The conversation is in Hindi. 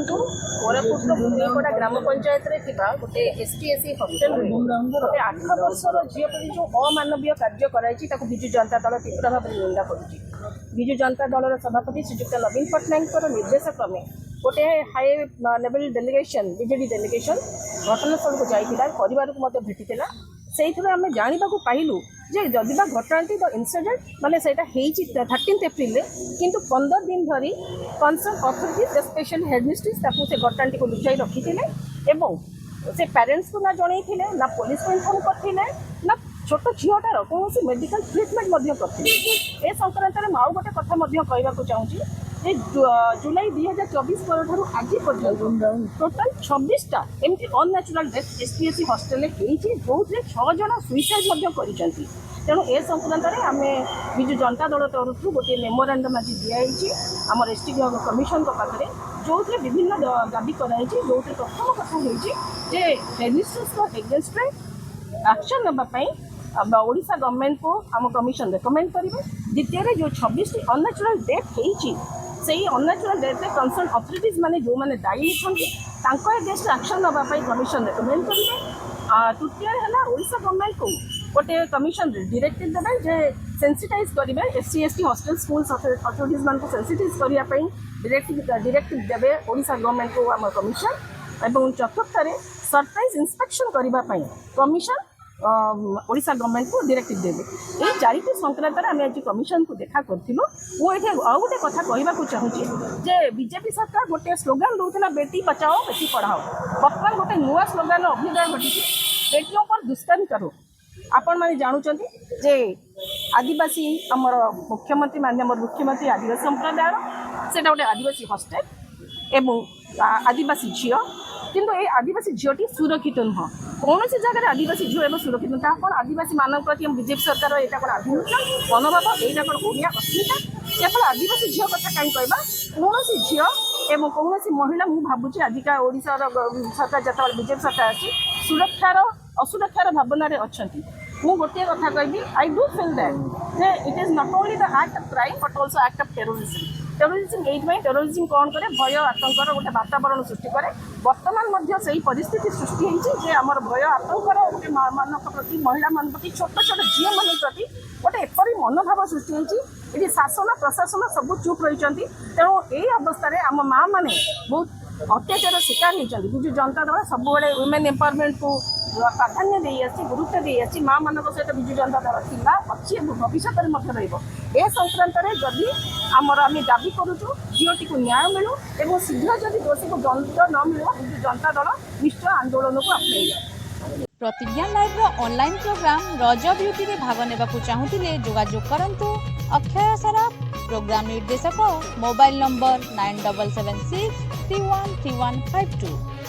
देखो कोरापुट भूमिपड़ा ग्राम पंचायत गोटे एसटीएससी हस्टेल गोटे 8 वर्षर झील पर जो अमानवीय कार्य कराई विजु जनता दल तीव्र भाव निंदा कर विजु जनता दल सभापति श्रीजुक्त नवीन पट्टनायक निर्देश क्रमे गोटे high level delegation BJD delegation घटनास्थल को जाइला परिवार को भेटी से आम जानवा पाइलु जे जदि घटनाटी द इनसीडेंट माने सेटा 13 एप्रिल किंतु 15 दिन धरी कंसर्न अथॉरिटीज स्पेशल हेडमिस्ट्रेस से घटनाटी को लुचाई रखी एवं से पेरेंट्स को ना जन ना पुलिस को इनफर्म करते ना छोट झीटार कौन मेडिकल ट्रिटमेंट करते ए संक्रांत में आउ गोटे कथा कहवाक चाहूँगी जुलाई 2024 पर आज पर्यटन टोटाल 26टा एमती अननेचुराल डेथ एसटीएससी हस्टेल जो 6 जन सुइसाइड कर तेणु ए संक्रांत में आम विजु जनता दल तरफ गोटे मेमोरांडम आज दिखाई आम एसटी कमिशन पाखे जो विभिन्न दाबी कराई जो प्रथम कथा जे हेडमिस्ट्रेस एगेन्स्ट एक्शन नापी ओडिशा गवर्नमेंट को आम कमिशन रेकमेंड करेंगे द्वितीय जो 26 अननेचुराल डेथ होती से अननेचुराल डेथ कंसर्न अथॉरिटीज माने जो माने दायी होती एगेन्स्ट एक्शन नापी कमिशन रेकमेंड करेंगे तृतीय है ओडिशा गवर्नमेंट को गोटे कमिशन डायरेक्टिव देवे जे सेंसिटाइज करेंगे SC ST hostel schools authorities मान को सेंसिटाइज करने डायरेक्टिव देवे ओडिशा गवर्नमेंट को आम कमिशन एवं चतुर्थ सरप्राइज इंस्पेक्शन करने कमिशन ओडिशा गवर्नमेंट को डायरेक्टिव देवे ये 4टी संक्रांत में आम आज कमिशन को देखा करूँ मुझे गोटे कथा कहवाक चाहूँगी जे बीजेपी सरकार गोटे स्लोगान दूसरा बेटी बचाओ बेटी पढ़ाओ बर्तमान गोटे नुआ स्लोगान अभ्युदय घटी बेटियों पर दुष्कर्म करो आपण मैंने जानुंट जे आदिवासी आमर मुख्यमंत्री माननीय मुख्यमंत्री आदिवासी संप्रदाय से गोटे आदिवासी हस्टेल एवं आदिवासी झील किंतु ये आदिवासी झीलटी सुरक्षित नुह कौन सी जगह आदिवासी झील एवं सुरक्षित नुह कौन आदिवासी मान प्रति बीजेपी सरकार यहाँ कौन आभिमुख्य मनोभाव यहाँ कौन ओडिया अस्मिता केवल आदिवासी झील कथा कहीं कहवा कौन सी झील एवं कौन सी महिला मुझे भावुँ आजिका ओडिशा सरकार जो बीजेपी सरकार अच्छी सुरक्षार असुरक्षार भावना अच्छा मु गोटे कथा कहि I do feel that it is not only the act of crime but also act of terrorism terrorism कौन करे भय आतंकर गोटे वातावरण सृष्टि करे बर्तमान से परिस्थिति सृष्टि होती आमर भय आतंकर गोटे मान प्रति महिला मान प्रति छोट छोट झील मान प्रति गोटे एपरी मनोभाव सृष्टि होती शासन प्रशासन सब चुप रही तेणु यही अवस्था आम माँ मैंने बहुत अत्याचार शिकार होती विजु जनता दल सब वुमेन एम्पावरमेंट को प्राधान्य दे आसी गुरुत्व दे आसी माँ मान सहित विजु जनता दल थिला अच्छी भविष्य में ए संक्रांत में जदि आमर आम दाबी करुचु झीलटी को न्याय मिलू और शीघ्र जदि दोषी को दंड न मिल विजु जनता दल निश्चय आंदोलन को आपणे प्रतिज्ञा लाइव रो ऑनलाइन प्रोग्राम रज ब्यूटी रे भाग नेबाकु चाहुतिले जोगाजोग करंतु अक्षय सराफ प्रोग्राम निर्देशक मोबाइल नंबर 9776 313152।